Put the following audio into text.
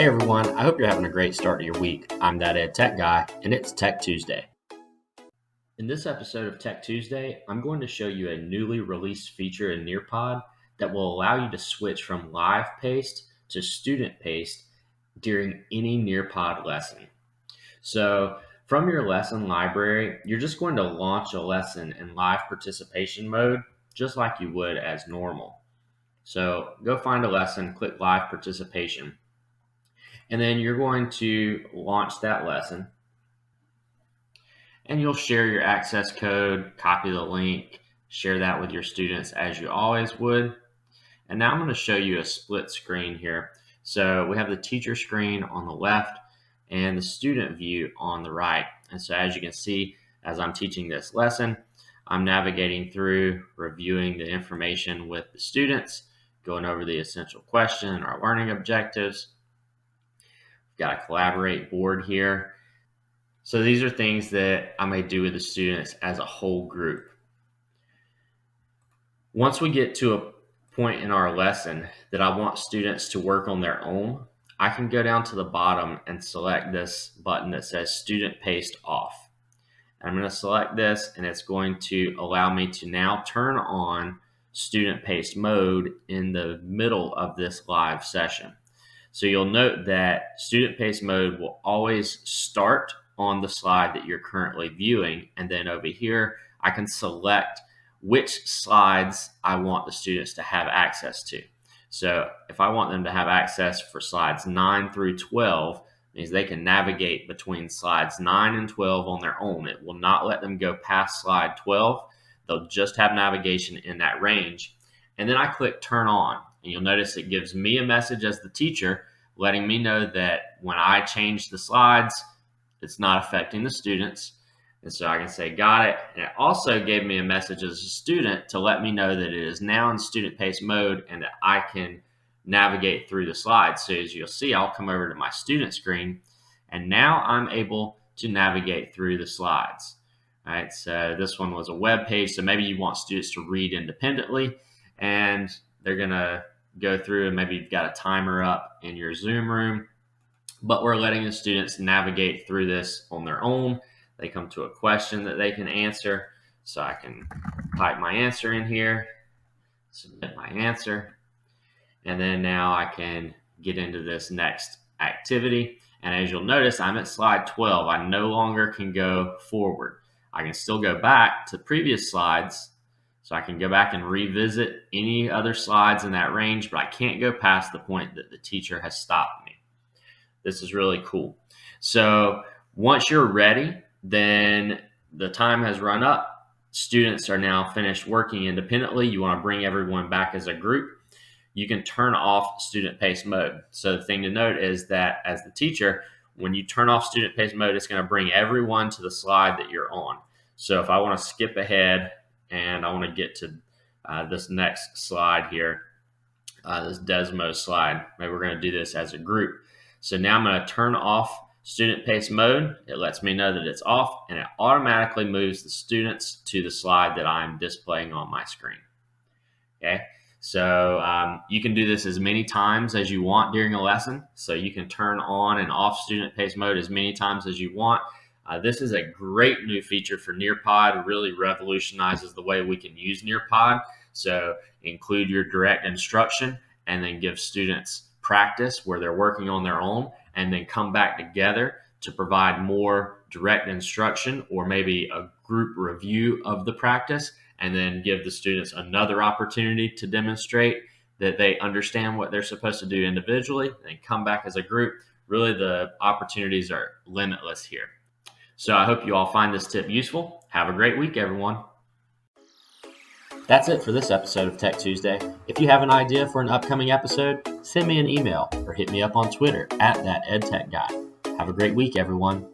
Hey everyone, I hope you're having a great start to your week. I'm that Ed Tech guy, and it's Tech Tuesday. In this episode of Tech Tuesday, I'm going to show you a newly released feature in Nearpod that will allow you to switch from live paced to student paced during any Nearpod lesson. So from your lesson library, you're just going to launch a lesson in live participation mode, just like you would as normal. So go find a lesson, click live participation, and then you're going to launch that lesson. And you'll share your access code, copy the link, share that with your students as you always would. And now I'm going to show you a split screen here. So we have the teacher screen on the left and the student view on the right. And so as you can see, as I'm teaching this lesson, I'm navigating through, reviewing the information with the students, going over the essential question and our learning objectives. We've got a collaborate board here. So these are things that I may do with the students as a whole group. Once we get to a point in our lesson that I want students to work on their own, I can go down to the bottom and select this button that says Student Paced Off. I'm going to select this, and it's going to allow me to now turn on student paced mode in the middle of this live session. So you'll note that student paced mode will always start on the slide that you're currently viewing, and then over here I can select which slides I want the students to have access to. So if I want them to have access for slides 9 through 12, means they can navigate between slides 9 and 12 on their own. It will not let them go past slide 12. They'll just have navigation in that range. And then I click turn on, and you'll notice it gives me a message as the teacher letting me know that when I change the slides, it's not affecting the students. And so I can say, got it. And it also gave me a message as a student to let me know that it is now in student paced mode and that I can navigate through the slides. So as you'll see, I'll come over to my student screen, and now I'm able to navigate through the slides. All right, so this one was a web page. So maybe you want students to read independently, and they're going to go through, and maybe you've got a timer up in your Zoom room, but we're letting the students navigate through this on their own. They come to a question that they can answer. So I can type my answer in here, submit my answer, and then now I can get into this next activity. And as you'll notice, I'm at slide 12. I no longer can go forward. I can still go back to previous slides. So I can go back and revisit any other slides in that range, but I can't go past the point that the teacher has stopped me. This is really cool. So once you're ready, then the time has run up. Students are now finished working independently. You want to bring everyone back as a group. You can turn off student paced mode. So the thing to note is that as the teacher, when you turn off student paced mode, it's going to bring everyone to the slide that you're on. So if I want to skip ahead and I want to get to this next slide here, this Desmo slide, maybe we're going to do this as a group. So now I'm going to turn off student paced mode. It lets me know that it's off, and it automatically moves the students to the slide that I'm displaying on my screen. Okay. So you can do this as many times as you want during a lesson. So you can turn on and off student paced mode as many times as you want. This is a great new feature for Nearpod. It really revolutionizes the way we can use Nearpod. So include your direct instruction, and then give students practice where they're working on their own, and then come back together to provide more direct instruction or maybe a group review of the practice, and then give the students another opportunity to demonstrate that they understand what they're supposed to do individually, and come back as a group. Really, the opportunities are limitless here. So I hope you all find this tip useful. Have a great week, everyone. That's it for this episode of Tech Tuesday. If you have an idea for an upcoming episode, send me an email or hit me up on Twitter @thatedtechguy. Have a great week, everyone.